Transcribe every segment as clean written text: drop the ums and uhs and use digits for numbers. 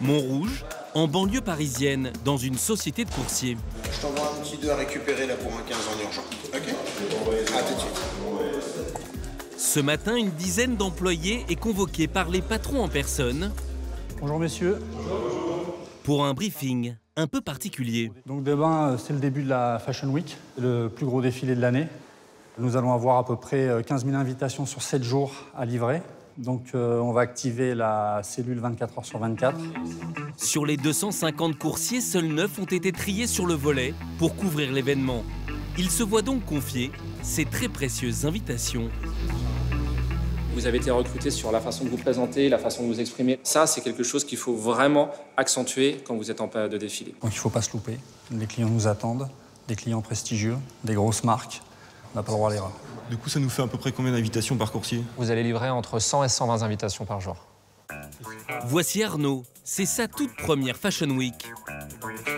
Montrouge, en banlieue parisienne, dans une société de coursiers. Je t'envoie un petit 2 à récupérer là pour un 15 en urgent. Ok? À tout de suite. Ce matin, une dizaine d'employés est convoquée par les patrons en personne. Bonjour messieurs. Pour un briefing un peu particulier. Donc demain, c'est le début de la Fashion Week, le plus gros défilé de l'année. Nous allons avoir à peu près 15 000 invitations sur 7 jours à livrer. Donc on va activer la cellule 24 heures sur 24. Sur les 250 coursiers, seuls 9 ont été triés sur le volet pour couvrir l'événement. Ils se voient donc confier ces très précieuses invitations. Vous avez été recruté sur la façon de vous présenter, la façon de vous exprimer. Ça, c'est quelque chose qu'il faut vraiment accentuer quand vous êtes en période de défilé. Donc il ne faut pas se louper. Les clients nous attendent, des clients prestigieux, des grosses marques. On n'a pas le droit à l'erreur. Du coup, ça nous fait à peu près combien d'invitations par coursier? Vous allez livrer entre 100 et 120 invitations par jour. Voici Arnaud, c'est sa toute première Fashion Week.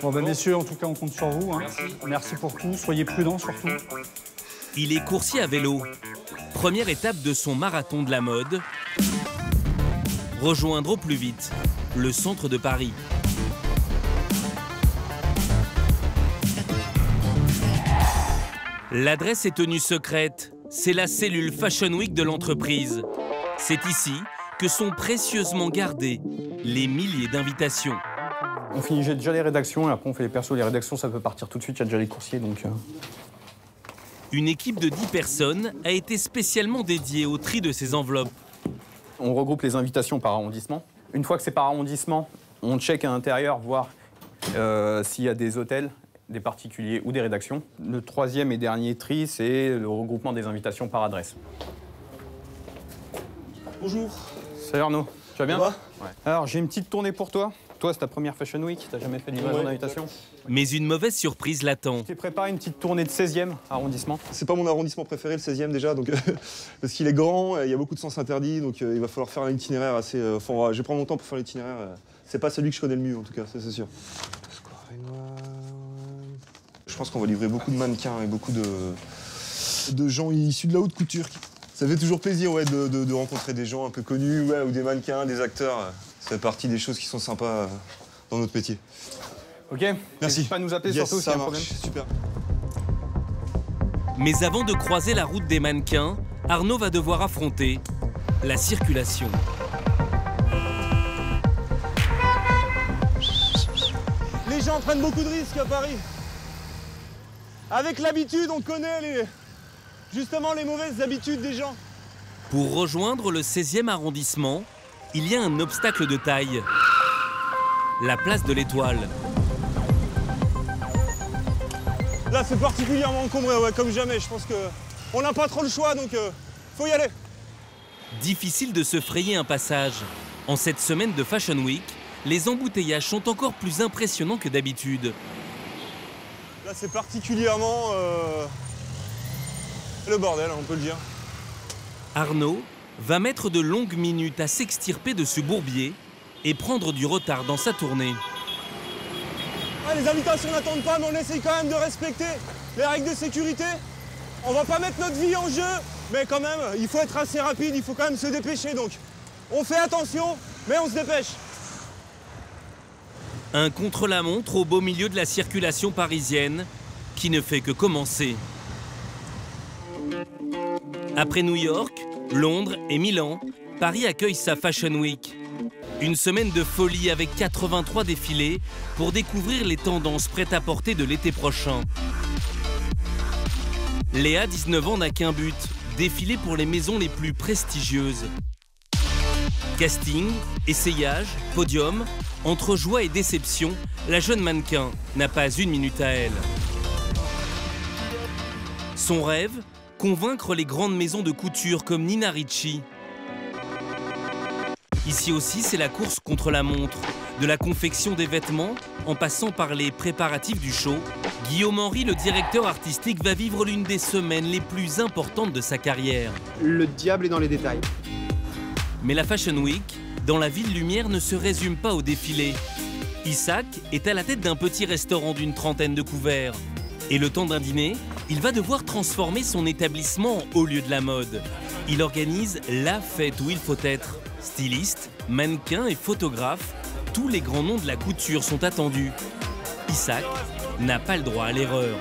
Bon ben messieurs, en tout cas on compte sur vous. Hein. Merci pour tout, soyez prudents surtout. Il est coursier à vélo. Première étape de son marathon de la mode, rejoindre au plus vite le centre de Paris. L'adresse est tenue secrète, c'est la cellule Fashion Week de l'entreprise. C'est ici que sont précieusement gardées les milliers d'invitations. On finit déjà les rédactions et après on fait les persos. Les rédactions, ça peut partir tout de suite, il y a déjà les coursiers donc... Une équipe de 10 personnes a été spécialement dédiée au tri de ces enveloppes. On regroupe les invitations par arrondissement. Une fois que c'est par arrondissement, on check à l'intérieur, voir s'il y a des hôtels, des particuliers ou des rédactions. Le troisième et dernier tri, c'est le regroupement des invitations par adresse. Bonjour. Salut Arnaud, tu vas bien? Ouais. Alors, j'ai une petite tournée pour toi. Toi, c'est ta première Fashion Week, t'as jamais fait de livraison d'invitation? Mais une mauvaise surprise l'attend. Je t'ai préparé une petite tournée de 16e arrondissement. C'est pas mon arrondissement préféré, le 16e déjà, donc, parce qu'il est grand, il y a beaucoup de sens interdits, donc il va falloir faire un itinéraire assez... je vais prendre mon temps pour faire l'itinéraire. C'est pas celui que je connais le mieux, en tout cas, ça c'est sûr. Je pense qu'on va livrer beaucoup de mannequins et beaucoup de gens issus de la haute couture. Ça fait toujours plaisir ouais, de rencontrer des gens un peu connus, ouais, ou des mannequins, des acteurs. Ça fait partie des choses qui sont sympas dans notre métier. Ok, merci. N'hésite pas à nous appeler surtout s'il y a un problème. Super. Mais avant de croiser la route des mannequins, Arnaud va devoir affronter la circulation. Les gens prennent beaucoup de risques à Paris. Avec l'habitude, on connaît justement les mauvaises habitudes des gens. Pour rejoindre le 16e arrondissement, il y a un obstacle de taille. La place de l'Étoile. Là, c'est particulièrement encombré, ouais, comme jamais. Je pense qu'on n'a pas trop le choix, donc faut y aller. Difficile de se frayer un passage. En cette semaine de Fashion Week, les embouteillages sont encore plus impressionnants que d'habitude. Là, c'est particulièrement le bordel, on peut le dire. Arnaud va mettre de longues minutes à s'extirper de ce bourbier et prendre du retard dans sa tournée. Ah, les invitations n'attendent pas, mais on essaye quand même de respecter les règles de sécurité. On va pas mettre notre vie en jeu, mais quand même, il faut être assez rapide, il faut quand même se dépêcher. Donc, on fait attention, mais on se dépêche. Un contre-la-montre au beau milieu de la circulation parisienne qui ne fait que commencer. Après New York, Londres et Milan, Paris accueille sa Fashion Week. Une semaine de folie avec 83 défilés pour découvrir les tendances prêt-à-porter de l'été prochain. Léa, 19 ans, n'a qu'un but, défiler pour les maisons les plus prestigieuses. Casting, essayage, podium, entre joie et déception, la jeune mannequin n'a pas une minute à elle. Son rêve, convaincre les grandes maisons de couture comme Nina Ricci. Ici aussi, c'est la course contre la montre. De la confection des vêtements, en passant par les préparatifs du show, Guillaume Henry, le directeur artistique, va vivre l'une des semaines les plus importantes de sa carrière. Le diable est dans les détails. Mais la Fashion Week, dans la ville lumière, ne se résume pas au défilé. Isaac est à la tête d'un petit restaurant d'une trentaine de couverts. Et le temps d'un dîner, il va devoir transformer son établissement en haut lieu de la mode. Il organise la fête où il faut être. Styliste, mannequin et photographe, tous les grands noms de la couture sont attendus. Isaac n'a pas le droit à l'erreur.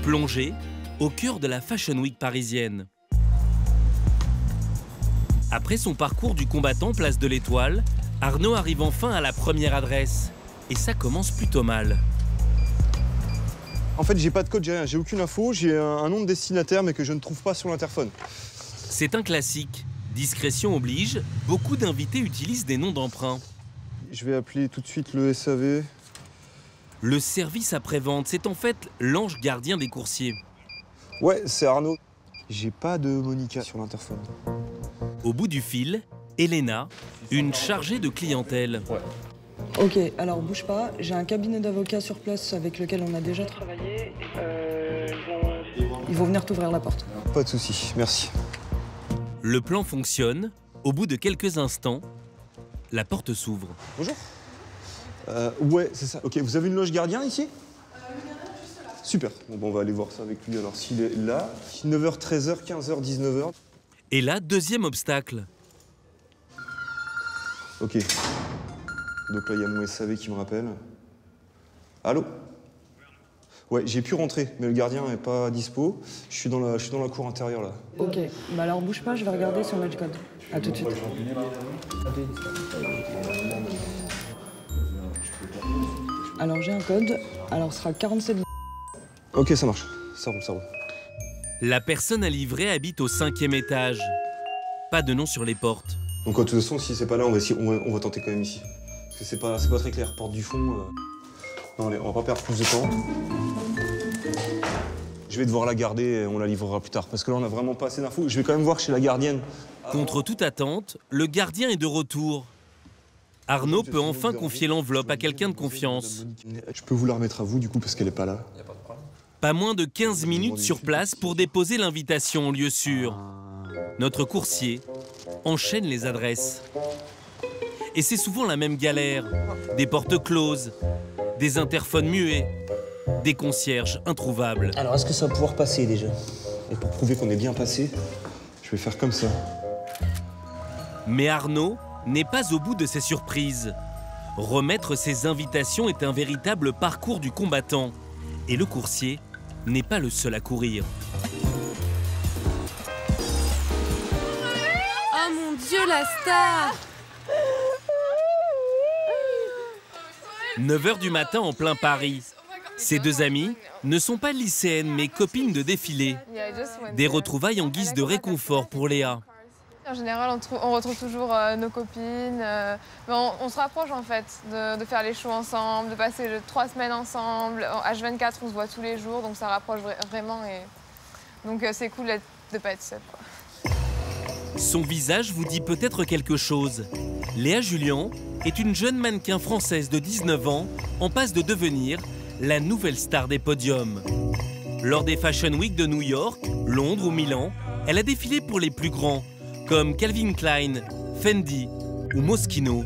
Plongé au cœur de la Fashion Week parisienne. Après son parcours du combattant place de l'Étoile, Arnaud arrive enfin à la première adresse. Et ça commence plutôt mal. En fait, j'ai pas de code, j'ai rien, j'ai aucune info, j'ai un nom de destinataire mais que je ne trouve pas sur l'interphone. C'est un classique. Discrétion oblige, beaucoup d'invités utilisent des noms d'emprunt. Je vais appeler tout de suite le SAV. Le service après-vente, c'est en fait l'ange gardien des coursiers. Ouais, c'est Arnaud. J'ai pas de Monica sur l'interphone. Au bout du fil, Elena, une chargée de clientèle. Ouais. Ok, alors bouge pas, j'ai un cabinet d'avocats sur place avec lequel on a déjà travaillé. Ils vont venir t'ouvrir la porte. Pas de souci, merci. Le plan fonctionne. Au bout de quelques instants, la porte s'ouvre. Bonjour. Ouais, c'est ça. Ok, vous avez une loge gardien ici? Super. Bon, on va aller voir ça avec lui. Alors, s'il est là, 9h, 13h, 15h, 19h. Et là, deuxième obstacle. Ok. Donc là, il y a mon SAV qui me rappelle. Allô? Ouais, j'ai pu rentrer, mais le gardien n'est pas dispo. Je suis dans la cour intérieure, là. Ok, bah alors bouge pas, je vais regarder si on a le code. À tout de suite. Alors j'ai un code, alors ce sera 47... Ok, ça marche. Ça roule, ça roule. La personne à livrer habite au 5e étage. Pas de nom sur les portes. Donc de toute façon, si c'est pas là, on va tenter quand même ici. Parce que c'est pas très clair. Porte du fond... Non, allez, on va pas perdre plus de temps. Je vais devoir la garder et on la livrera plus tard. Parce que là, on a vraiment pas assez d'infos. Je vais quand même voir chez la gardienne. Contre toute attente, le gardien est de retour. Arnaud peut enfin confier l'enveloppe à quelqu'un de confiance. Je peux vous la remettre à vous, du coup, parce qu'elle est pas là. Pas moins de 15 minutes sur place pour déposer l'invitation au lieu sûr. Notre coursier enchaîne les adresses. Et c'est souvent la même galère. Des portes closes, des interphones muets, des concierges introuvables. Alors, est-ce que ça va pouvoir passer déjà? Et pour prouver qu'on est bien passé, je vais faire comme ça. Mais Arnaud n'est pas au bout de ses surprises. Remettre ses invitations est un véritable parcours du combattant. Et le coursier n'est pas le seul à courir. Oh mon Dieu, la star! 9h du matin en plein Paris. Ces deux amies ne sont pas lycéennes mais copines de défilé. Des retrouvailles en guise de réconfort pour Léa. En général, on retrouve toujours nos copines. Mais on se rapproche en fait de faire les shows ensemble, de passer 3 semaines ensemble. H24, on se voit tous les jours, donc ça rapproche vraiment. Et... Donc c'est cool de ne pas être seule, quoi. Son visage vous dit peut-être quelque chose. Léa Julien est une jeune mannequin française de 19 ans en passe de devenir la nouvelle star des podiums. Lors des Fashion Week de New York, Londres ou Milan, elle a défilé pour les plus grands, comme Calvin Klein, Fendi ou Moschino.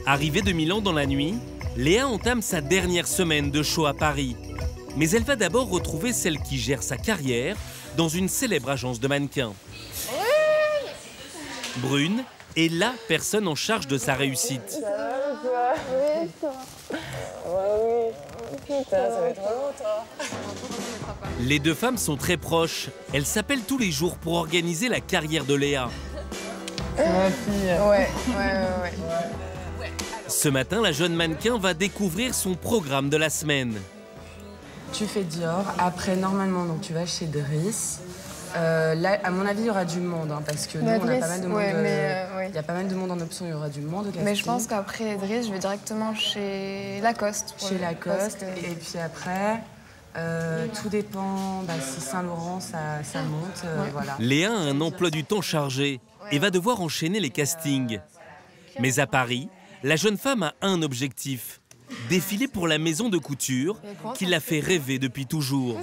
Arrivée de Milan dans la nuit, Léa entame sa dernière semaine de show à Paris. Mais elle va d'abord retrouver celle qui gère sa carrière dans une célèbre agence de mannequins. Brune est la personne en charge de sa réussite. Les deux femmes sont très proches. Elles s'appellent tous les jours pour organiser la carrière de Léa. Ma fille. Ouais. Ce matin, la jeune mannequin va découvrir son programme de la semaine. Tu fais Dior, après normalement donc tu vas chez Driss. Là, à mon avis, il y aura du monde, hein, parce que nous, on a pas mal de monde. Il y a pas mal de monde en option, il y aura du monde au casting. Mais je pense qu'après Driss, je vais directement chez Lacoste. Chez Lacoste, et puis après, tout dépend, si Saint-Laurent, ça monte, voilà. Léa a un emploi du temps chargé et va devoir enchaîner les castings. Mais à Paris, la jeune femme a un objectif. Défiler pour la maison de couture qui l'a fait rêver depuis toujours.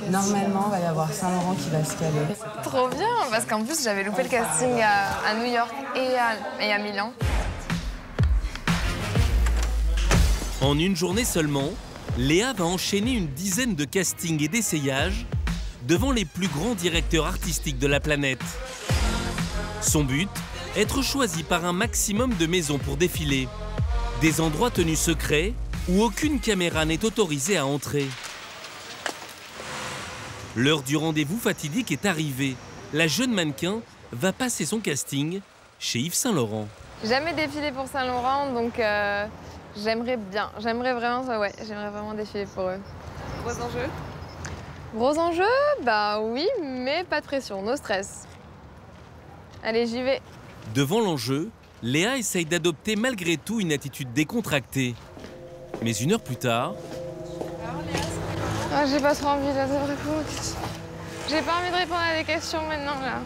Normalement, il va y avoir Saint-Laurent qui va se caler. Trop bien, parce qu'en plus, j'avais loupé le casting à New York et à Milan. En une journée seulement, Léa va enchaîner une dizaine de castings et d'essayages devant les plus grands directeurs artistiques de la planète. Son but, être choisi par un maximum de maisons pour défiler. Des endroits tenus secrets où aucune caméra n'est autorisée à entrer. L'heure du rendez-vous fatidique est arrivée. La jeune mannequin va passer son casting chez Yves Saint Laurent. Jamais défilé pour Saint Laurent, donc j'aimerais bien. J'aimerais vraiment défiler pour eux. Gros enjeux? Gros enjeux? Bah oui, mais pas de pression, no stress. Allez, j'y vais. Devant l'enjeu, Léa essaye d'adopter malgré tout une attitude décontractée. Mais une heure plus tard... Ah, j'ai pas trop envie là, c'est vrai. J'ai pas envie de répondre à des questions maintenant là.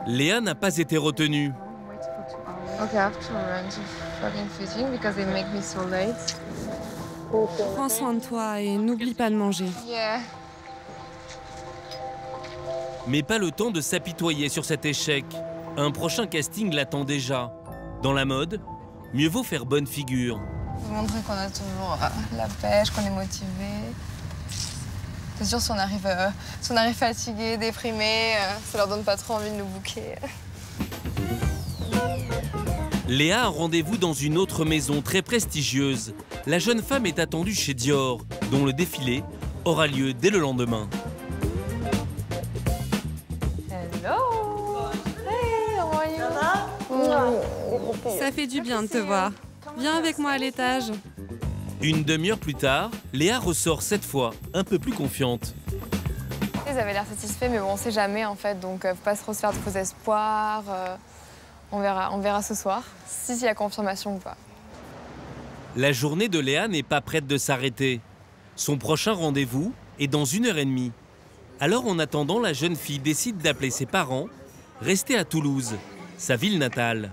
Léa n'a pas été retenue. Okay, I have to run to fucking fitting because they make me so late. Prends soin de toi et n'oublie pas de manger. Yeah. Mais pas le temps de s'apitoyer sur cet échec. Un prochain casting l'attend déjà. Dans la mode, mieux vaut faire bonne figure. Montrer qu'on a toujours la pêche, qu'on est motivé. C'est sûr, si on arrive fatigué, déprimé, ça leur donne pas trop envie de nous booker. Léa a rendez-vous dans une autre maison très prestigieuse. La jeune femme est attendue chez Dior, dont le défilé aura lieu dès le lendemain. Hello! Hey, how are you? Ça fait du bien de te voir. Viens avec moi à l'étage. Une demi-heure plus tard, Léa ressort cette fois un peu plus confiante. Ils avaient l'air satisfaits, mais bon, on sait jamais en fait, donc faut pas trop se faire de faux espoirs. On verra ce soir, s'il y a confirmation ou pas. La journée de Léa n'est pas prête de s'arrêter. Son prochain rendez-vous est dans 1h30. Alors en attendant, la jeune fille décide d'appeler ses parents, rester à Toulouse, sa ville natale.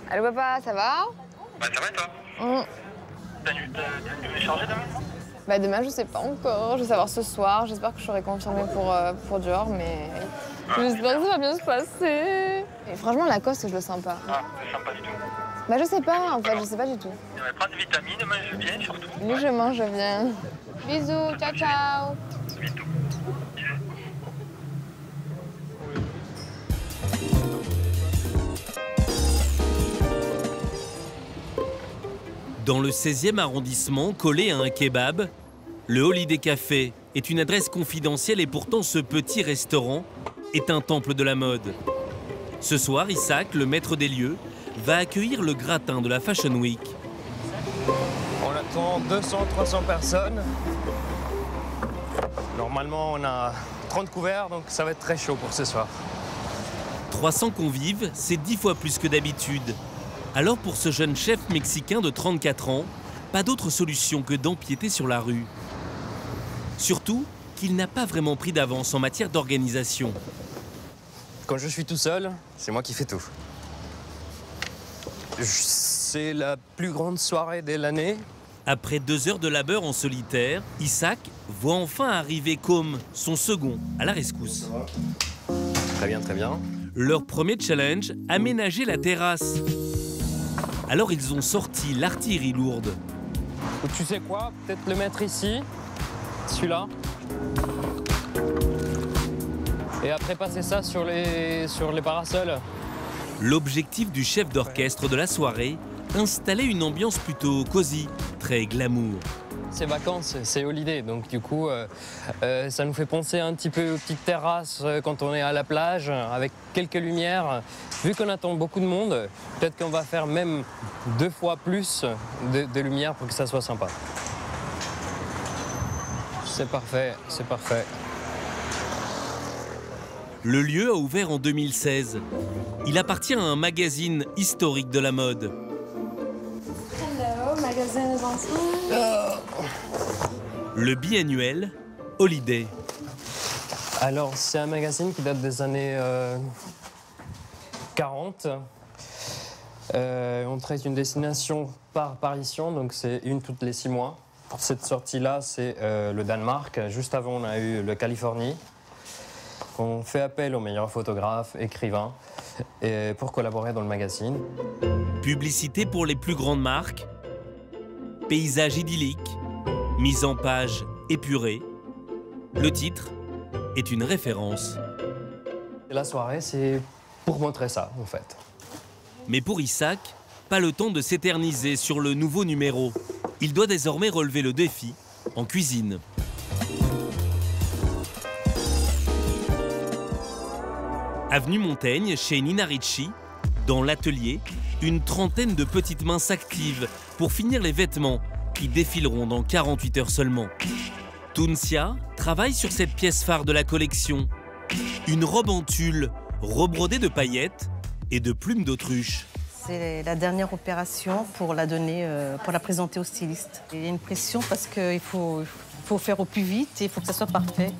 Allô papa, ça va? Bah ça va et toi? T'as dû échanger demain? Bah demain je sais pas encore, je vais savoir ce soir, j'espère que je serai confirmée pour Dior, mais j'espère que ça va bien se passer. Et franchement Lacoste je le sens pas. Ah, je le sens pas du tout. Bah je sais pas en fait, je sais pas du tout. Prends des vitamines, mange bien surtout. Oui je mange bien. Bisous, ciao ciao. Bisous. Dans le 16e arrondissement, collé à un kebab, le Holiday Café est une adresse confidentielle et pourtant ce petit restaurant est un temple de la mode. Ce soir, Isaac, le maître des lieux, va accueillir le gratin de la Fashion Week. On attend 200-300 personnes. Normalement, on a 30 couverts, donc ça va être très chaud pour ce soir. 300 convives, c'est 10 fois plus que d'habitude. Alors pour ce jeune chef mexicain de 34 ans, pas d'autre solution que d'empiéter sur la rue. Surtout qu'il n'a pas vraiment pris d'avance en matière d'organisation. Quand je suis tout seul, c'est moi qui fais tout. C'est la plus grande soirée de l'année. Après 2 heures de labeur en solitaire, Isaac voit enfin arriver Com, son second, à la rescousse. Très bien, très bien. Leur premier challenge, aménager la terrasse. Alors ils ont sorti l'artillerie lourde. Tu sais quoi? Peut-être le mettre ici, celui-là. Et après passer ça sur les parasols. L'objectif du chef d'orchestre de la soirée, installer une ambiance plutôt cosy, très glamour. C'est vacances, c'est holiday, donc du coup, ça nous fait penser un petit peu aux petites terrasses quand on est à la plage, avec quelques lumières. Vu qu'on attend beaucoup de monde, peut-être qu'on va faire même 2 fois plus de lumière pour que ça soit sympa. C'est parfait, c'est parfait. Le lieu a ouvert en 2016. Il appartient à un magazine historique de la mode. Hello, magazine Le biannuel Holiday. Alors, c'est un magazine qui date des années 40. On traite une destination par apparition, donc c'est une toutes les 6 mois. Pour cette sortie-là, c'est le Danemark. Juste avant, on a eu le Californie. On fait appel aux meilleurs photographes, écrivains, pour collaborer dans le magazine. Publicité pour les plus grandes marques. Paysage idyllique. Mise en page épurée. Le titre est une référence. La soirée, c'est pour montrer ça, en fait. Mais pour Isaac, pas le temps de s'éterniser sur le nouveau numéro. Il doit désormais relever le défi en cuisine. Avenue Montaigne, chez Nina Ricci, dans l'atelier, une trentaine de petites mains s'activent pour finir les vêtements qui défileront dans 48 heures seulement. Tunsia travaille sur cette pièce phare de la collection. Une robe en tulle, rebrodée de paillettes et de plumes d'autruche. C'est la dernière opération pour la donner, pour la présenter au styliste. Il y a une pression parce qu'il faut faire au plus vite et il faut que ça soit parfait.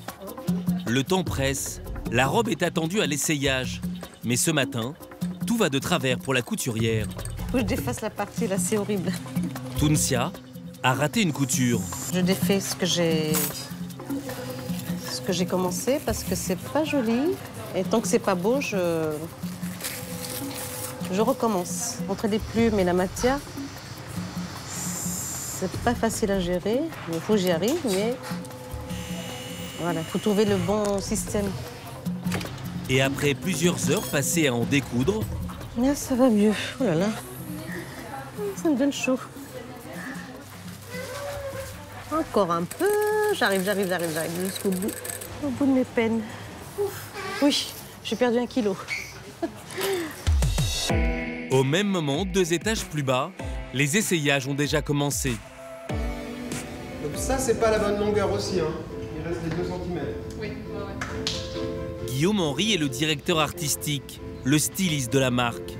Le temps presse. La robe est attendue à l'essayage. Mais ce matin, tout va de travers pour la couturière. Faut que je défasse la partie là, c'est horrible. Tunsia a raté une couture. Je défais ce que j'ai commencé parce que c'est pas joli. Et tant que c'est pas beau, je recommence. Entre les plumes et la matière, c'est pas facile à gérer. Il faut que j'y arrive, mais voilà, il faut trouver le bon système. Et après plusieurs heures passées à en découdre... Là, ça va mieux. Oh là là, ça me donne chaud. Encore un peu. J'arrive jusqu'au bout. Au bout de mes peines. Ouf. Oui, j'ai perdu 1 kilo. Au même moment, 2 étages plus bas, les essayages ont déjà commencé. Donc ça, c'est pas la bonne longueur aussi, hein. Il reste les 2 cm. Oui, Guillaume Henry est le directeur artistique, le styliste de la marque.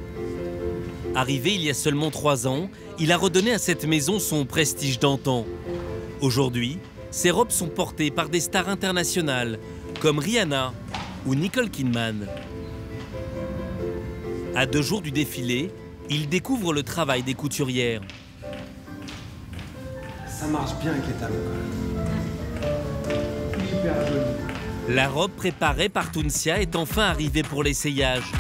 Arrivé il y a seulement 3 ans, il a redonné à cette maison son prestige d'antan. Aujourd'hui, ses robes sont portées par des stars internationales, comme Rihanna ou Nicole Kidman. À 2 jours du défilé, il découvre le travail des couturières. Ça marche bien avec les talons. Hyper joli. La robe préparée par Tunsia est enfin arrivée pour l'essayage.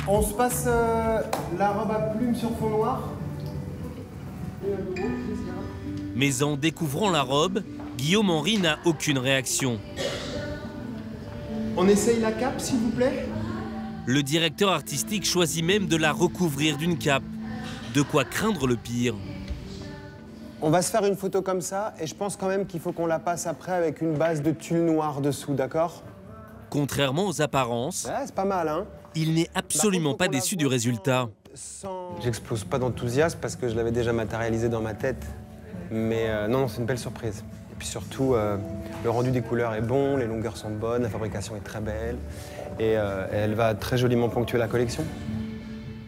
On se passe la robe à plumes sur fond noir. Mais en découvrant la robe, Guillaume Henry n'a aucune réaction. On essaye la cape, s'il vous plaît? Le directeur artistique choisit même de la recouvrir d'une cape. De quoi craindre le pire. On va se faire une photo comme ça, et je pense quand même qu'il faut qu'on la passe après avec une base de tulle noire dessous, d'accord? Contrairement aux apparences, ouais, c'est pas mal, hein? Il n'est absolument pas déçu du résultat. J'explose pas d'enthousiasme parce que je l'avais déjà matérialisé dans ma tête. Mais non, c'est une belle surprise. Et puis surtout, le rendu des couleurs est bon, les longueurs sont bonnes, la fabrication est très belle. Et elle va très joliment ponctuer la collection.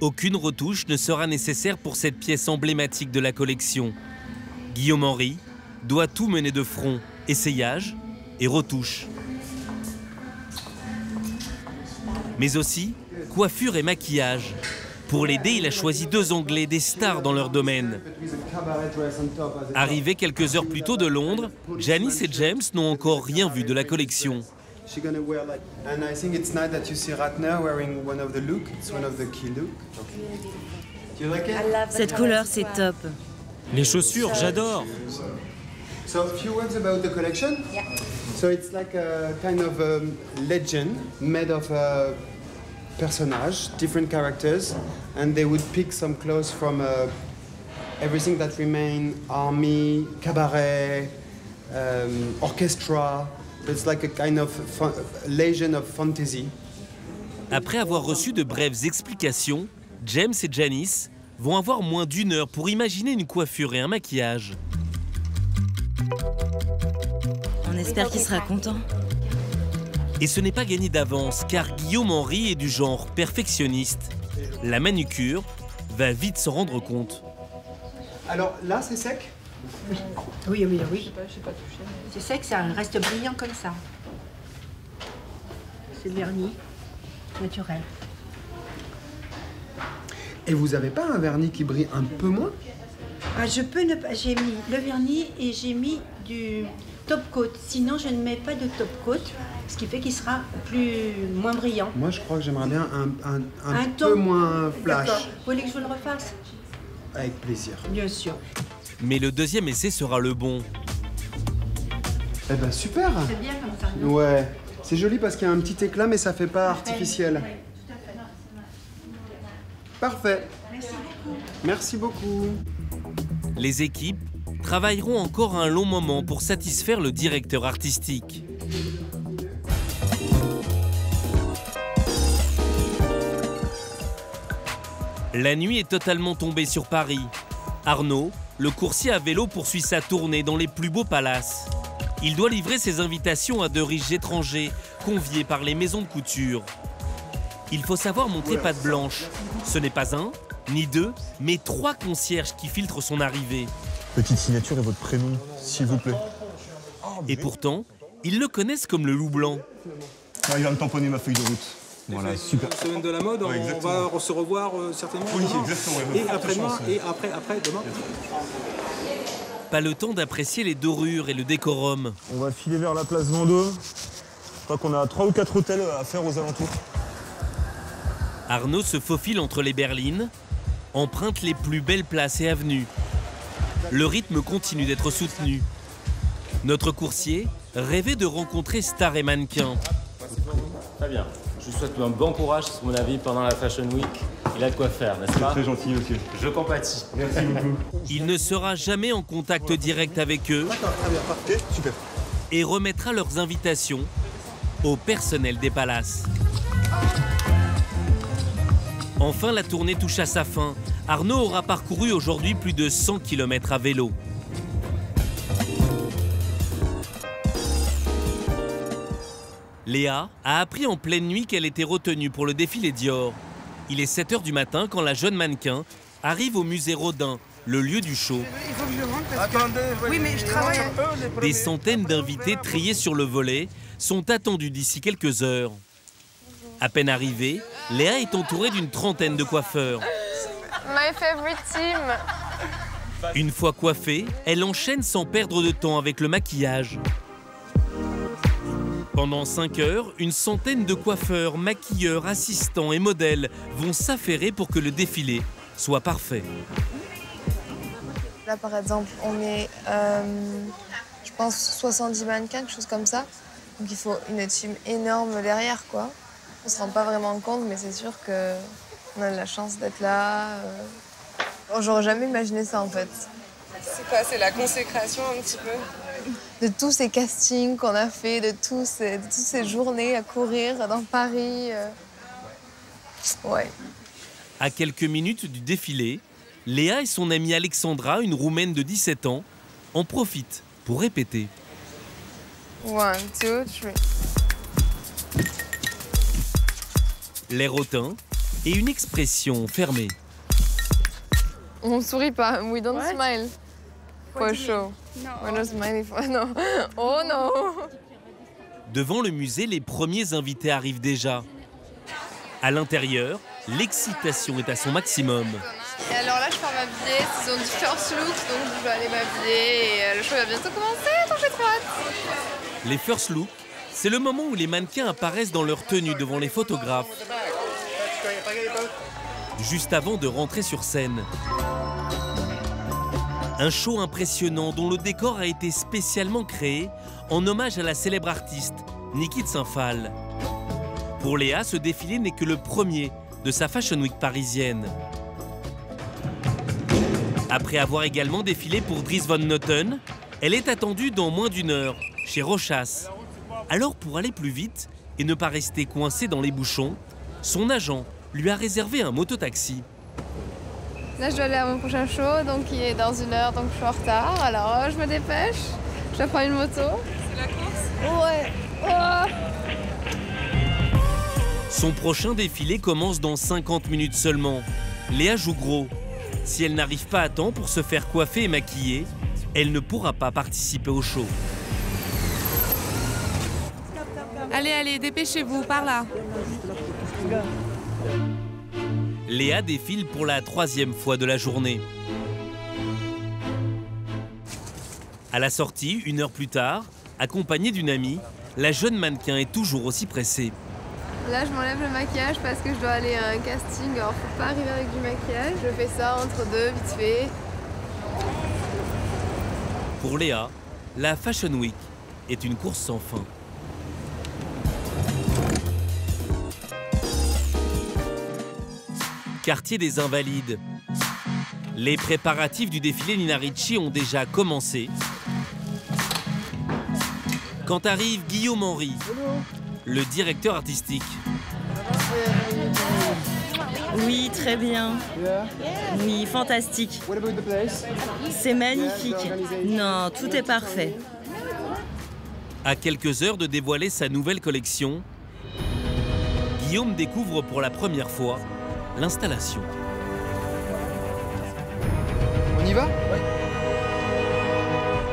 Aucune retouche ne sera nécessaire pour cette pièce emblématique de la collection. Guillaume Henry doit tout mener de front, essayage et retouche. Mais aussi coiffure et maquillage. Pour l'aider, il a choisi 2 Anglais, des stars dans leur domaine. Arrivés quelques heures plus tôt de Londres, Janice et James n'ont encore rien vu de la collection. Cette couleur, c'est top. Les chaussures, j'adore. So a few words about the collection. Yeah. So it's like a kind of legend made of personages, different characters, and they would pick some clothes from everything that remain, army, cabaret, orchestra. It's like a kind of legend of fantasy. Après avoir reçu de brèves explications, James et Janice vont avoir moins d'1 heure pour imaginer une coiffure et un maquillage. On espère qu'il sera content. Et ce n'est pas gagné d'avance, car Guillaume Henry est du genre perfectionniste. La manucure va vite s'en rendre compte. Alors là, c'est sec? Oui. Oui. C'est sec, ça reste brillant comme ça. C'est le vernis naturel. Et vous avez pas un vernis qui brille un peu moins? Ah, je peux ne pas. J'ai mis le vernis et j'ai mis du top coat. Sinon, je ne mets pas de top coat, ce qui fait qu'il sera moins brillant. Moi, je crois que j'aimerais bien un peu moins flash. D'accord. Vous voulez que je vous le refasse? Avec plaisir. Bien sûr. Mais le 2e essai sera le bon. Eh ben super. C'est bien comme ça, non? Ouais. C'est joli parce qu'il y a un petit éclat, mais ça fait pas artificiel. Parfait. Merci beaucoup. Les équipes travailleront encore un long moment pour satisfaire le directeur artistique. La nuit est totalement tombée sur Paris. Arnaud, le coursier à vélo, poursuit sa tournée dans les plus beaux palaces. Il doit livrer ses invitations à de riches étrangers, conviés par les maisons de couture. Il faut savoir montrer patte blanche. Ce n'est pas un, ni deux, mais 3 concierges qui filtrent son arrivée. Petite signature et votre prénom, s'il vous plaît. Et pourtant, ils le connaissent comme le loup blanc. Ah, il va me tamponner ma feuille de route. Voilà, super. Semaine de la mode, ouais, on va se revoir certainement. Oui, demain. exactement. Et après-demain, et après, demain. Pas le temps d'apprécier les dorures et le décorum. On va filer vers la place Vendôme. Je crois qu'on a 3 ou 4 hôtels à faire aux alentours. Arnaud se faufile entre les berlines, emprunte les plus belles places et avenues. Le rythme continue d'être soutenu. Notre coursier rêvait de rencontrer stars et mannequins. Très bien. Je vous souhaite un bon courage, à mon avis, pendant la Fashion Week. Il a de quoi faire, n'est-ce pas? Très gentil, monsieur. Je compatis. Merci beaucoup. Il ne sera jamais en contact direct avec eux. D'accord, très bien, parfait, super. Et remettra leurs invitations au personnel des palaces. Enfin, la tournée touche à sa fin. Arnaud aura parcouru aujourd'hui plus de 100 km à vélo. Léa a appris en pleine nuit qu'elle était retenue pour le défilé Dior. Il est 7 h du matin quand la jeune mannequin arrive au musée Rodin, le lieu du show. Il faut que je rentre parce que... Oui, mais je travaille. Des centaines d'invités triés sur le volet sont attendus d'ici quelques heures. À peine arrivée, Léa est entourée d'une trentaine de coiffeurs. My favorite team. Une fois coiffée, elle enchaîne sans perdre de temps avec le maquillage. Pendant 5 heures, une centaine de coiffeurs, maquilleurs, assistants et modèles vont s'affairer pour que le défilé soit parfait. Là, par exemple, on est, je pense, 70 mannequins, quelque chose comme ça. Donc il faut une team énorme derrière, quoi. On se rend pas vraiment compte, mais c'est sûr qu'on a de la chance d'être là. J'aurais jamais imaginé ça, en fait. C'est quoi? C'est la consécration, un petit peu? De tous ces castings qu'on a fait, de toutes ces journées à courir dans Paris. Ouais. À quelques minutes du défilé, Léa et son amie Alexandra, une Roumaine de 17 ans, en profitent pour répéter. 1, 2, 3. L'air hautain et une expression fermée. On sourit pas. We don't smile. For sure. We're not smiling for... No. Oh non. Devant le musée, les premiers invités arrivent déjà. À l'intérieur, l'excitation est à son maximum. Et alors là, je pars m'habiller. Ils ont du first look, donc je vais aller m'habiller. Et le show va bientôt commencer, donc j'ai trop hâte. Les first looks, c'est le moment où les mannequins apparaissent dans leur tenue devant les photographes. Juste avant de rentrer sur scène. Un show impressionnant dont le décor a été spécialement créé en hommage à la célèbre artiste Niki de Saint-Phal. Pour Léa, ce défilé n'est que le premier de sa Fashion Week parisienne. Après avoir également défilé pour Dries Van Noten, elle est attendue dans moins d'1 heure chez Rochas. Alors pour aller plus vite et ne pas rester coincée dans les bouchons, son agent lui a réservé un mototaxi. Là, je dois aller à mon prochain show, donc il est dans 1 heure, donc je suis en retard. Alors, je me dépêche, je prends une moto. C'est la course? Ouais. Oh. Son prochain défilé commence dans 50 minutes seulement. Léa joue gros. Si elle n'arrive pas à temps pour se faire coiffer et maquiller, elle ne pourra pas participer au show. Allez, allez, dépêchez-vous, par là. Léa défile pour la 3e fois de la journée. À la sortie, 1 heure plus tard, accompagnée d'une amie, la jeune mannequin est toujours aussi pressée. Là, je m'enlève le maquillage parce que je dois aller à un casting. Alors, faut pas arriver avec du maquillage. Je fais ça entre deux, vite fait. Pour Léa, la Fashion Week est une course sans fin. quartier des Invalides. Les préparatifs du défilé Nina Ricci ont déjà commencé. Quand arrive Guillaume Henry, le directeur artistique. Oui, très bien. Oui, fantastique. C'est magnifique. Non, tout est parfait. À quelques heures de dévoiler sa nouvelle collection, Guillaume découvre pour la première fois l'installation. On y va? Oui.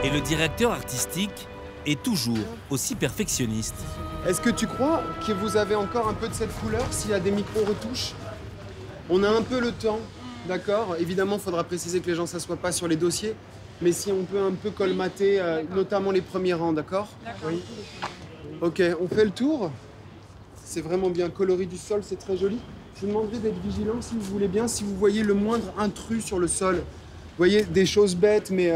Et le directeur artistique est toujours aussi perfectionniste. Est-ce que tu crois que vous avez encore un peu de cette couleur s'il y a des micro-retouches? On a un peu le temps, d'accord? Évidemment, il faudra préciser que les gens ne s'assoient pas sur les dossiers, mais si on peut un peu colmater, notamment les premiers rangs, d'accord? Oui. Ok, on fait le tour. C'est vraiment bien coloré du sol, c'est très joli. Je vous demanderai d'être vigilant si vous voulez bien, si vous voyez le moindre intrus sur le sol. Vous voyez, des choses bêtes, mais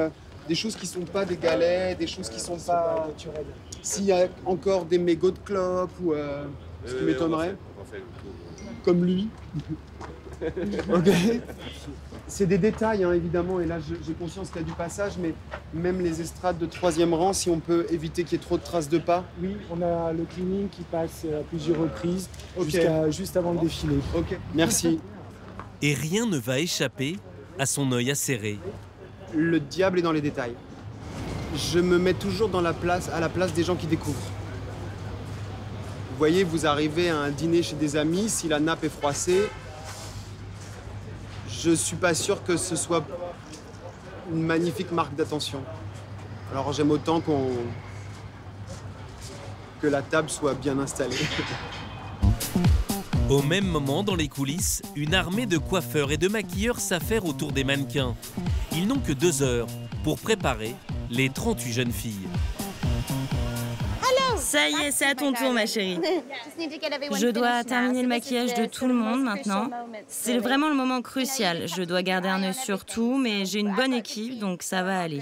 des choses qui ne sont pas des galets, des choses qui ne sont pas naturelles. S'il y a encore des mégots de clopes ou ce qui m'étonnerait, comme lui. Ok. C'est des détails, hein, évidemment, et là j'ai conscience qu'il y a du passage, mais même les estrades de 3e rang, si on peut éviter qu'il y ait trop de traces de pas. Oui, on a le cleaning qui passe à plusieurs reprises, Okay. juste avant le défilé. Ok, merci. Et rien ne va échapper à son œil acéré. Le diable est dans les détails. Je me mets toujours à la place des gens qui découvrent. Vous voyez, vous arrivez à un dîner chez des amis, si la nappe est froissée, je suis pas sûr que ce soit une magnifique marque d'attention. Alors j'aime autant que la table soit bien installée. Au même moment, dans les coulisses, une armée de coiffeurs et de maquilleurs s'affaire autour des mannequins. Ils n'ont que 2 heures pour préparer les 38 jeunes filles. Ça y est, c'est à ton tour, ma chérie. Je dois terminer le maquillage de tout le monde maintenant. C'est vraiment le moment crucial. Je dois garder un œil sur tout, mais j'ai une bonne équipe, donc ça va aller.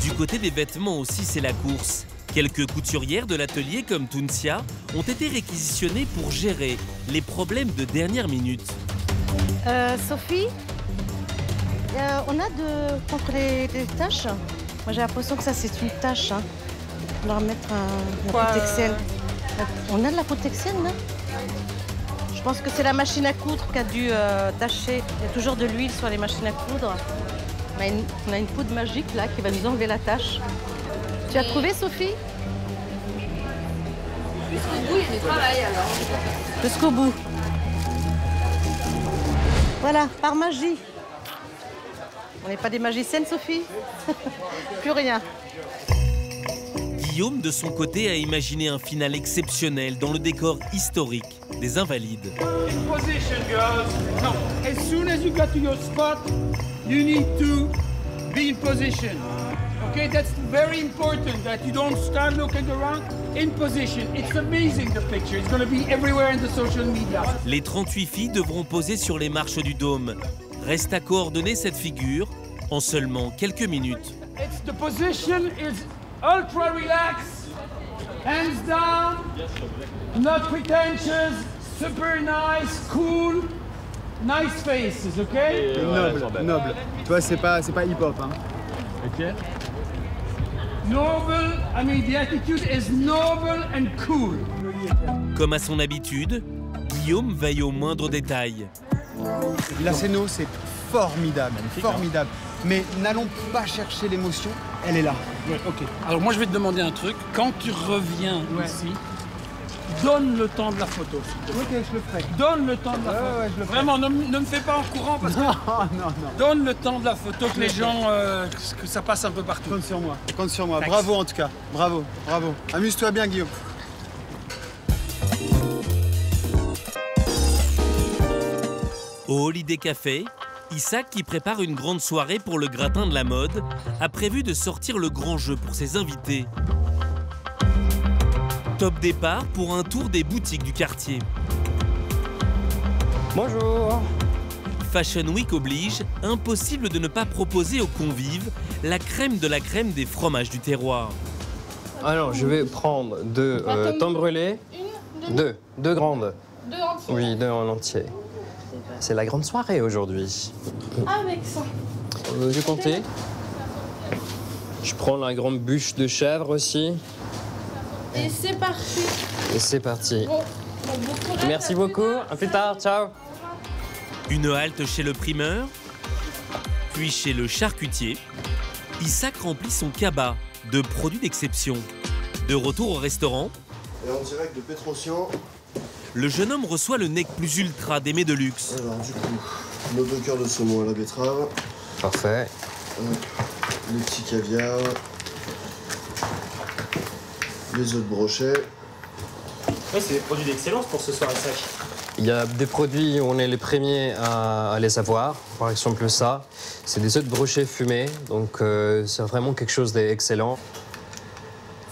Du côté des vêtements aussi, c'est la course. Quelques couturières de l'atelier comme Tunsia ont été réquisitionnées pour gérer les problèmes de dernière minute. Sophie, on a contre les taches. Moi j'ai l'impression que ça c'est une tache. Hein. On va remettre la Protexel. On a de la Protexel là? Je pense que c'est la machine à coudre qui a dû tacher. Il y a toujours de l'huile sur les machines à coudre. On a une poudre magique là qui va nous enlever la tache. Tu as trouvé, Sophie? Jusqu'au bout, il y a du travail alors. Jusqu'au bout. Voilà, par magie. On n'est pas des magiciennes, Sophie? Plus rien. Guillaume, de son côté, a imaginé un final exceptionnel dans le décor historique des Invalides. In position, girls. Now, as soon as you get to your spot, you need to be in position. Okay, that's very important that you don't start looking around. In position. It's amazing, the picture. It's going to be everywhere in the social media. Les 38 filles devront poser sur les marches du dôme. Reste à coordonner cette figure en seulement quelques minutes. It's the position is ultra relaxed, hands down, not pretentious, super nice, cool, nice faces, okay? Noble. Toi, c'est pas hip-hop, hein. Ok. Noble, I mean, the attitude is noble and cool. Comme à son habitude, Guillaume veille aux moindres détails. La scéno, c'est formidable, formidable. Mais n'allons pas chercher l'émotion, elle est là. Ouais, ok. Alors moi, je vais te demander un truc. Quand tu reviens ici, donne le temps de la photo. Ok, je le ferai. Donne le temps de la photo. Ouais, je le ferai. Vraiment, ne me fais pas en courant parce que... Non. Donne le temps de la photo, que les gens, que ça passe un peu partout. Compte sur moi. Compte sur moi. Bravo en tout cas. Bravo. Amuse-toi bien, Guillaume. Au Holiday Café, Isaac, qui prépare une grande soirée pour le gratin de la mode, a prévu de sortir le grand jeu pour ses invités. Top départ pour un tour des boutiques du quartier. Bonjour. Fashion Week oblige, impossible de ne pas proposer aux convives la crème de la crème des fromages du terroir. Alors, je vais prendre 2 temps brûlés. 2 grandes. 2 entiers. Oui, 2 en entier. C'est la grande soirée aujourd'hui. Avec ça. J'ai compté. Je prends la grande bûche de chèvre aussi. Et c'est parti. Et c'est parti. Bon courage, merci beaucoup. À plus tard. Ciao. Une halte chez le primeur, puis chez le charcutier. Isaac remplit son cabas de produits d'exception. De retour au restaurant, et en direct de Petrosian, le jeune homme reçoit le nec plus ultra des mets de luxe. Alors du coup, nos 2 cœurs de saumon à la betterave. Parfait. Les petits caviars. Les œufs de brochet. Ouais, c'est des produits d'excellence pour ce soir, Isaac. Il y a des produits où on est les premiers à les avoir. Par exemple, ça, c'est des œufs de brochet fumés. Donc, c'est vraiment quelque chose d'excellent.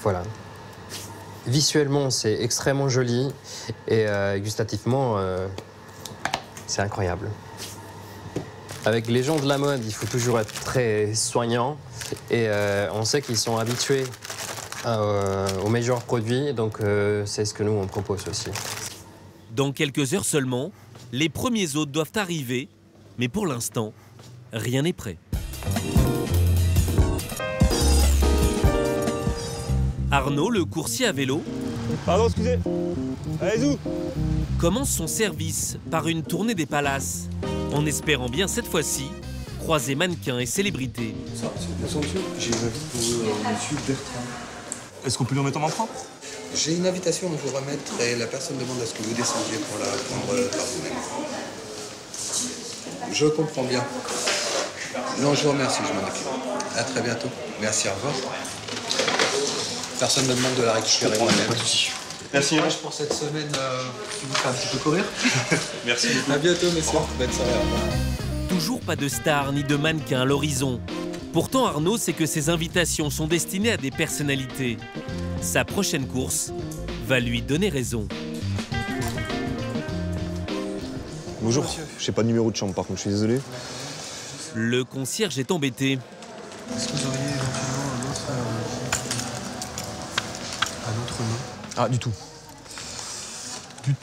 Voilà. Visuellement, c'est extrêmement joli. Et gustativement, c'est incroyable. Avec les gens de la mode, il faut toujours être très soignant. Et on sait qu'ils sont habitués aux meilleurs produits. Donc, c'est ce que nous, on propose aussi. Dans quelques heures seulement, les premiers hôtes doivent arriver, mais pour l'instant, rien n'est prêt. Arnaud, le coursier à vélo, pardon, excusez. Allez-y. Commence son service par une tournée des palaces, en espérant bien cette fois-ci croiser mannequins et célébrités. Ça, c'est bien son monsieur. J'ai une invite pour monsieur Bertrand. Est-ce qu'on peut lui en mettre en emprunt? J'ai une invitation à vous remettre et la personne demande à ce que vous descendiez pour la prendre par vous-même. Je comprends bien. Non, je vous remercie, je m'en occupe. À très bientôt. Merci, au revoir. Personne me demande de la récupérer moi-même. Pas de souci. Merci. Pour cette semaine, je vous fais un petit peu courir. Merci beaucoup. À bientôt, messieurs. Bonne soirée, au revoir. Toujours pas de stars ni de mannequins à l'horizon. Pourtant, Arnaud sait que ses invitations sont destinées à des personnalités. Sa prochaine course va lui donner raison. Bonjour, je n'ai pas de numéro de chambre par contre, je suis désolé. Le concierge est embêté. Est-ce que vous auriez éventuellement un autre nom? Ah, du tout. Du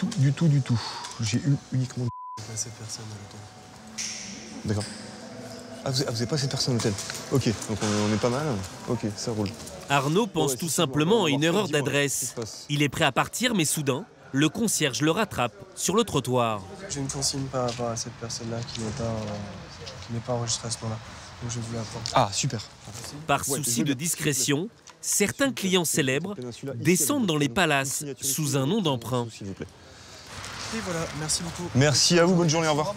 tout. J'ai eu uniquement... Cette personne à l'hôtel. D'accord. Ah, vous n'avez pas cette personne à l'hôtel? Ok, donc on est pas mal. Ok, ça roule. Arnaud pense tout simplement à une erreur d'adresse. Il est prêt à partir, mais soudain, le concierge le rattrape sur le trottoir. J'ai une consigne par rapport à cette personne-là qui n'est pas enregistrée à ce moment-là. Donc je vais vous la prendre. Ah, super. Par souci de discrétion, certains clients célèbres descendent dans les palaces sous un nom d'emprunt. Et voilà, merci beaucoup. Merci à vous, bonne journée, au revoir.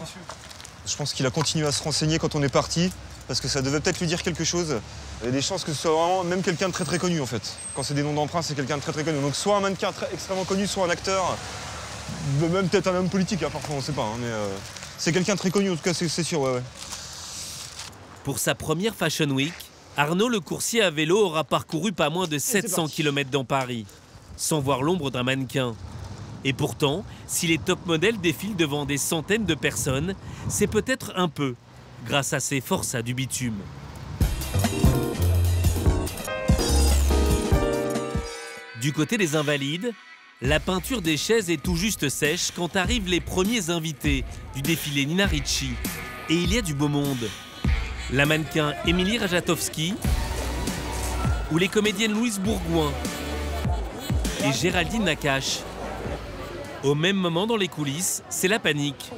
Je pense qu'il a continué à se renseigner quand on est parti, parce que ça devait peut-être lui dire quelque chose. Il y a des chances que ce soit vraiment même quelqu'un de très très connu en fait. Quand c'est des noms d'emprunt, c'est quelqu'un de très très connu. Donc soit un mannequin extrêmement connu, soit un acteur, même peut-être un homme politique, hein, parfois on ne sait pas. Hein, mais c'est quelqu'un de très connu en tout cas, c'est sûr, ouais. Pour sa première Fashion Week, Arnaud le coursier à vélo aura parcouru pas moins de 700 km dans Paris, sans voir l'ombre d'un mannequin. Et pourtant, si les top modèles défilent devant des centaines de personnes, c'est peut-être un peu grâce à ses forçats du bitume. Du côté des Invalides, la peinture des chaises est tout juste sèche quand arrivent les premiers invités du défilé Nina Ricci. Et il y a du beau monde. La mannequin Émilie Rajatowski ou les comédiennes Louise Bourgoin et Géraldine Nakache. Au même moment dans les coulisses, c'est la panique.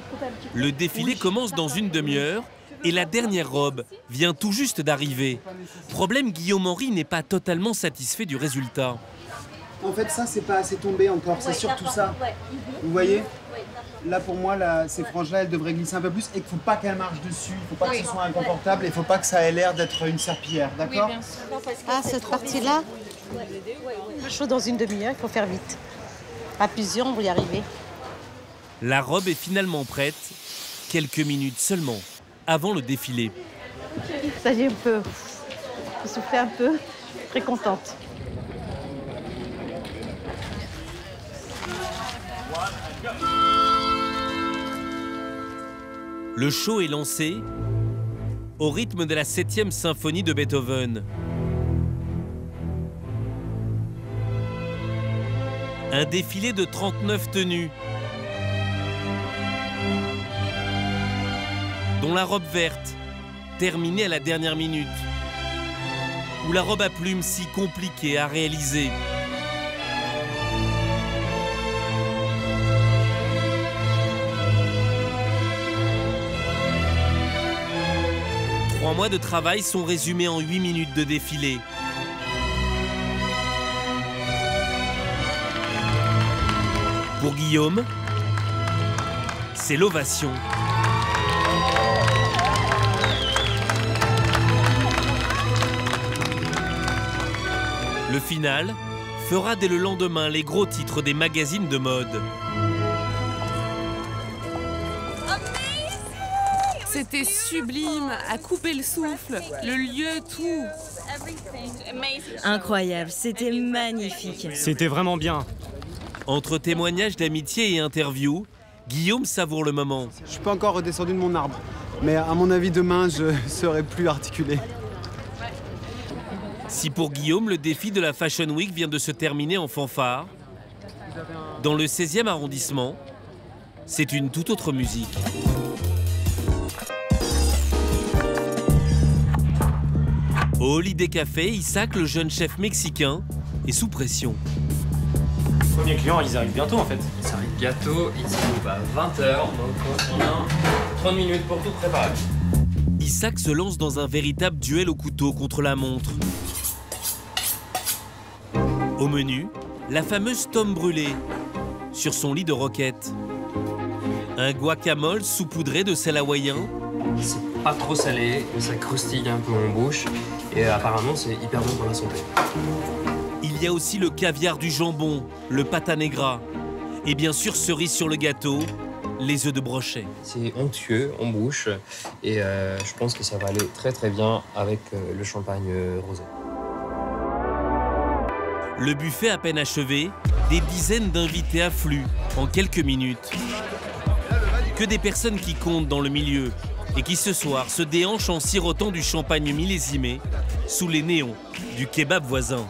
Le défilé commence dans une demi-heure et la dernière robe vient tout juste d'arriver. Problème, Guillaume Henry n'est pas totalement satisfait du résultat. En fait, ça, c'est pas assez tombé encore, c'est surtout ça. Vous voyez? Là, pour moi, ces franges-là, elles devraient glisser un peu plus et qu'il ne faut pas qu'elles marchent dessus, il ne faut pas que ce soit inconfortable et il ne faut pas que ça ait l'air d'être une serpillière, d'accord? Ah, cette partie-là? Chaud dans une demi-heure, il faut faire vite. À plusieurs, on va y arriver. La robe est finalement prête, quelques minutes seulement, avant le défilé. Ça y est, on peut souffler un peu, très contente. Le show est lancé au rythme de la 7e symphonie de Beethoven. Un défilé de 39 tenues. dont la robe verte, terminée à la dernière minute, ou la robe à plumes si compliquée à réaliser. Trois mois de travail sont résumés en 8 minutes de défilé. Pour Guillaume, c'est l'ovation. Le final fera dès le lendemain les gros titres des magazines de mode. C'était sublime, à couper le souffle, le lieu, tout. Incroyable, c'était magnifique. C'était vraiment bien. Entre témoignages d'amitié et interviews, Guillaume savoure le moment. Je suis pas encore redescendu de mon arbre, mais à mon avis demain je serai plus articulé. Si pour Guillaume, le défi de la Fashion Week vient de se terminer en fanfare, dans le 16e arrondissement, c'est une toute autre musique. Au Holiday Café, Isaac, le jeune chef mexicain, est sous pression. Premier client, ils arrivent bientôt en fait. Ils arrivent bientôt, ils arrivent à 20h, donc on a 30 minutes pour tout préparer. Isaac se lance dans un véritable duel au couteau contre la montre. Au menu, la fameuse tome brûlée, sur son lit de roquette. Un guacamole saupoudré de sel hawaïen. C'est pas trop salé, ça croustille un peu en bouche, et apparemment c'est hyper bon pour la santé. Il y a aussi le caviar du jambon, le pata negra, et bien sûr cerise sur le gâteau, les œufs de brochet. C'est onctueux en bouche, et je pense que ça va aller très très bien avec le champagne rosé. Le buffet à peine achevé, des dizaines d'invités affluent en quelques minutes. Que des personnes qui comptent dans le milieu et qui ce soir se déhanchent en sirotant du champagne millésimé sous les néons du kebab voisin.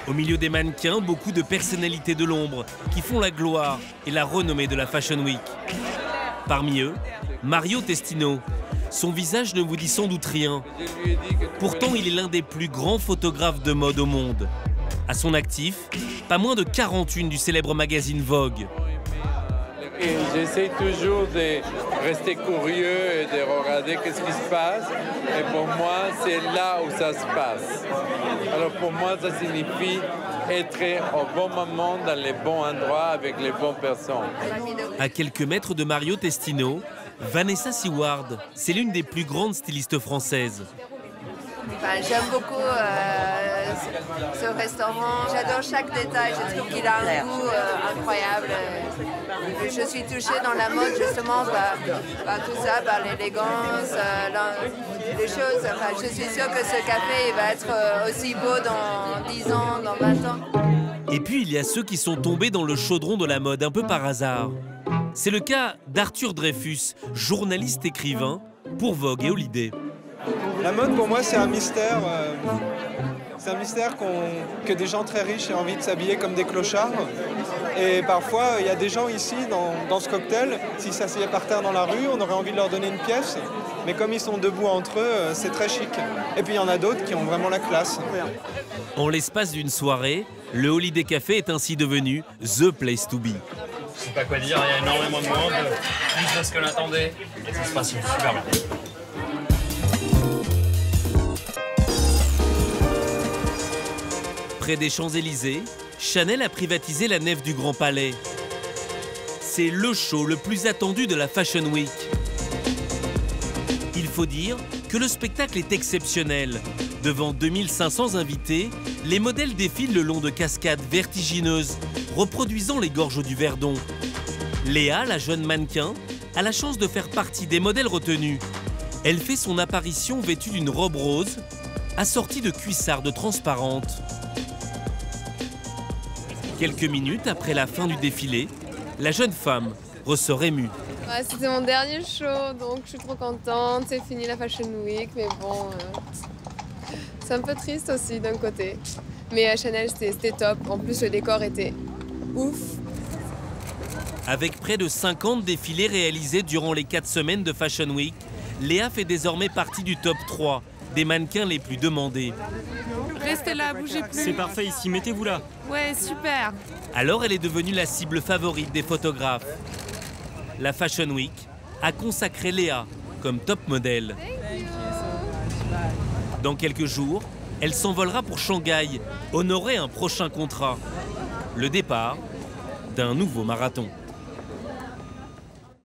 Au milieu des mannequins, beaucoup de personnalités de l'ombre qui font la gloire et la renommée de la Fashion Week. Parmi eux, Mario Testino. Son visage ne vous dit sans doute rien. Pourtant, il est l'un des plus grands photographes de mode au monde. À son actif, pas moins de 41 du célèbre magazine Vogue. J'essaie toujours de rester curieux et de regarder qu'est-ce qui se passe. Et pour moi, c'est là où ça se passe. Alors pour moi, ça signifie être au bon moment, dans les bons endroits, avec les bonnes personnes. À quelques mètres de Mario Testino, Vanessa Seward, c'est l'une des plus grandes stylistes françaises. J'aime beaucoup ce restaurant, j'adore chaque détail, je trouve qu'il a un goût incroyable. Je suis touchée dans la mode justement par tout ça, par l'élégance, les choses. Enfin, je suis sûre que ce café il va être aussi beau dans 10 ans, dans 20 ans. Et puis il y a ceux qui sont tombés dans le chaudron de la mode un peu par hasard. C'est le cas d'Arthur Dreyfus, journaliste écrivain pour Vogue et Holiday. La mode, pour moi, c'est un mystère. C'est un mystère que des gens très riches aient envie de s'habiller comme des clochards. Et parfois, il y a des gens ici, dans ce cocktail, s'ils s'asseyaient par terre dans la rue, on aurait envie de leur donner une pièce. Mais comme ils sont debout entre eux, c'est très chic. Et puis, il y en a d'autres qui ont vraiment la classe. En l'espace d'une soirée, le Holiday Café est ainsi devenu The Place to Be. Je sais pas quoi dire, il y a énormément de monde, plus de ce que l'attendait. Ça se passe super bien. Près des Champs-Élysées, Chanel a privatisé la nef du Grand Palais. C'est le show le plus attendu de la Fashion Week. Il faut dire que le spectacle est exceptionnel. Devant 2500 invités, les modèles défilent le long de cascades vertigineuses, reproduisant les gorges du Verdon. Léa, la jeune mannequin, a la chance de faire partie des modèles retenus. Elle fait son apparition vêtue d'une robe rose, assortie de cuissardes transparentes. Quelques minutes après la fin du défilé, la jeune femme ressort émue. Ouais, c'était mon dernier show, donc je suis trop contente. C'est fini la Fashion Week, mais bon, c'est un peu triste aussi d'un côté. Mais à Chanel, c'était top. En plus, le décor était ouf. Avec près de 50 défilés réalisés durant les 4 semaines de Fashion Week, Léa fait désormais partie du top 3 des mannequins les plus demandés. Restez là, bougez plus. C'est parfait ici, mettez-vous là. Ouais, super. Alors elle est devenue la cible favorite des photographes. La Fashion Week a consacré Léa comme top modèle. Dans quelques jours, elle s'envolera pour Shanghai, honorer un prochain contrat. Le départ d'un nouveau marathon.